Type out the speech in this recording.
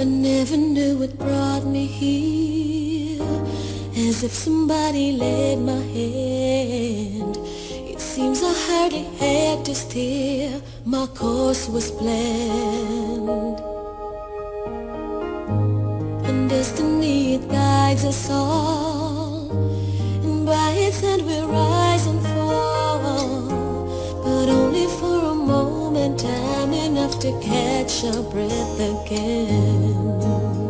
I never knew what brought me here, as if somebody led my hand. It seems I hardly had to steer, my course was planned. And destiny, it guides us all, and by its hand we rise and fall, but only for a moment, time enough to catch our breath again.